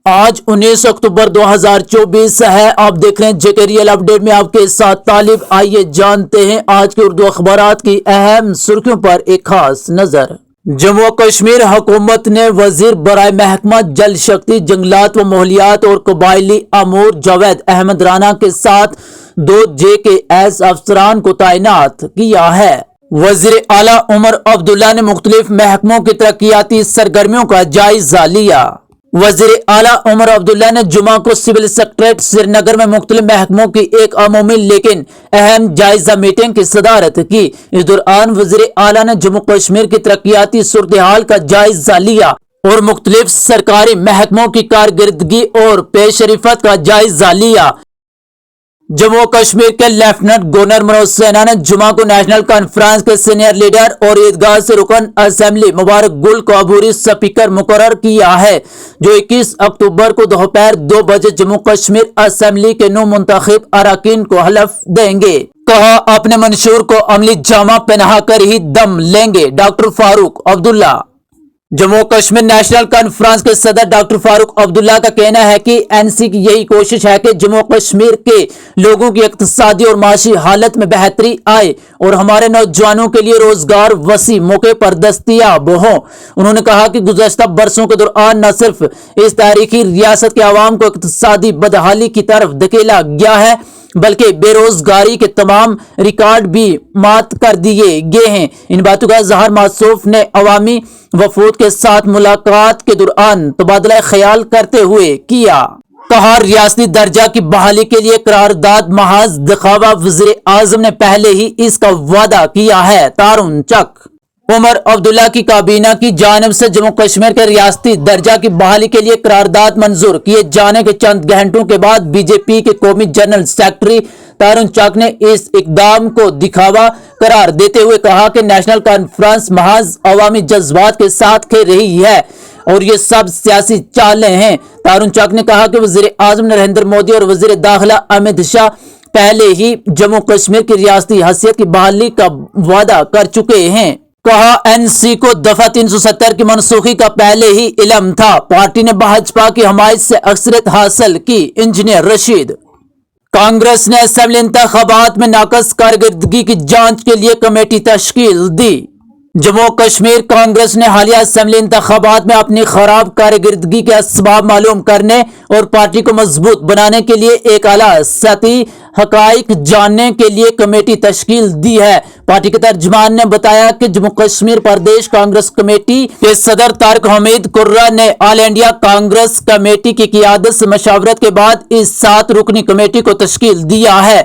آج 19 اکتوبر 2024 ہے۔ آپ دیکھ رہے ہیں جے کے ریئل اپڈیٹ میں آپ کے ساتھ طالب۔ آئیے جانتے ہیں آج کے اردو اخبارات کی اہم سرخیوں پر ایک خاص نظر۔ جموں و کشمیر حکومت نے وزیر برائے محکمہ جل شکتی، جنگلات و ماحولیات اور قبائلی امور جاوید احمد رانا کے ساتھ 2 JKS افسران کو تعینات کیا ہے۔ وزیر اعلیٰ عمر عبداللہ نے مختلف محکموں کی ترقیاتی سرگرمیوں کا جائزہ لیا۔ وزیر اعلیٰ عمر عبداللہ نے جمعہ کو سول سکریٹریٹ سری نگر میں مختلف محکموں کی ایک عمومی لیکن اہم جائزہ میٹنگ کی صدارت کی۔ اس دوران وزیر اعلیٰ نے جموں کشمیر کی ترقیاتی صورتحال کا جائزہ لیا اور مختلف سرکاری محکموں کی کارکردگی اور پیش رفت کا جائزہ لیا۔ جموں و کشمیر کے لیفٹیننٹ گورنر منوج سنہا نے جمعہ کو نیشنل کانفرنس کے سینئر لیڈر اور عیدگاہ سے رکن اسمبلی مبارک گل کو عبوری اسپیکر مقرر کیا ہے، جو 21 اکتوبر کو دوپہر 2 بجے جموں کشمیر اسمبلی کے نو منتخب اراکین کو حلف دیں گے۔ کہا اپنے منشور کو عملی جامہ پہنا کر ہی دم لیں گے، doctor Farooq Abdullah. Jammu Kashmir national conference کے صدر ڈاکٹر فاروق عبداللہ کا کہنا ہے کہ NC کی یہی کوشش ہے کہ جموں کشمیر کے لوگوں کی اقتصادی اور معاشی حالت میں بہتری آئے اور ہمارے نوجوانوں کے لیے روزگار وسیع موقع پر دستیاب ہوں۔ انہوں نے کہا کہ گزشتہ برسوں کے دوران نہ صرف اس تاریخی ریاست کے عوام کو اقتصادی بدحالی کی طرف دھکیلا گیا ہے بلکہ بے روزگاری کے تمام ریکارڈ بھی مات کر دیے گئے ہیں۔ ان باتوں کا اظہار موصوف نے عوامی وفود کے ساتھ ملاقات کے دوران تبادلہ خیال کرتے ہوئے کیا۔ کہا ریاستی درجہ کی بحالی کے لیے قرارداد محض دکھاوا، وزیر اعظم نے پہلے ہی اس کا وعدہ کیا ہے۔ تارون چک عمر عبداللہ کی کابینہ کی جانب سے جموں کشمیر کے ریاستی درجہ کی بحالی کے لیے قرارداد منظور کیے جانے کے چند گھنٹوں کے بعد BJP کے قومی جنرل سیکرٹری تارون چک نے اس اقدام کو دکھاوا قرار دیتے ہوئے کہا کہ نیشنل کانفرنس محض عوامی جذبات کے ساتھ کھیل رہی ہے اور یہ سب سیاسی چالیں ہیں۔ تارون چک نے کہا کہ وزیر اعظم نریندر مودی اور وزیر داخلہ امت شاہ پہلے ہی جموں کشمیر کی ریاستی حیثیت کی بحالی کا وعدہ کر چکے ہیں۔ کہا NC کو دفعہ 370 کی منسوخی کا پہلے ہی علم تھا، پارٹی نے بھاجپا کی حمایت سے اکثریت حاصل کی۔ انجینئر رشید کانگریس نے اسمبلی انتخابات میں ناقص کارکردگی کی جانچ کے لیے کمیٹی تشکیل دی۔ جموں کشمیر کانگریس نے حالیہ اسمبلی انتخابات میں اپنی خراب کارکردگی کے اسباب معلوم کرنے اور پارٹی کو مضبوط بنانے کے لیے ایک اعلیٰ سطحی حقائق جاننے کے لیے کمیٹی تشکیل دی ہے۔ پارٹی کے ترجمان نے بتایا کہ جموں کشمیر پردیش کانگریس کمیٹی کے صدر طارق حمید کرہ نے آل انڈیا کانگریس کمیٹی کی قیادت سے مشاورت کے بعد اس 7 رکنی کمیٹی کو تشکیل دیا ہے۔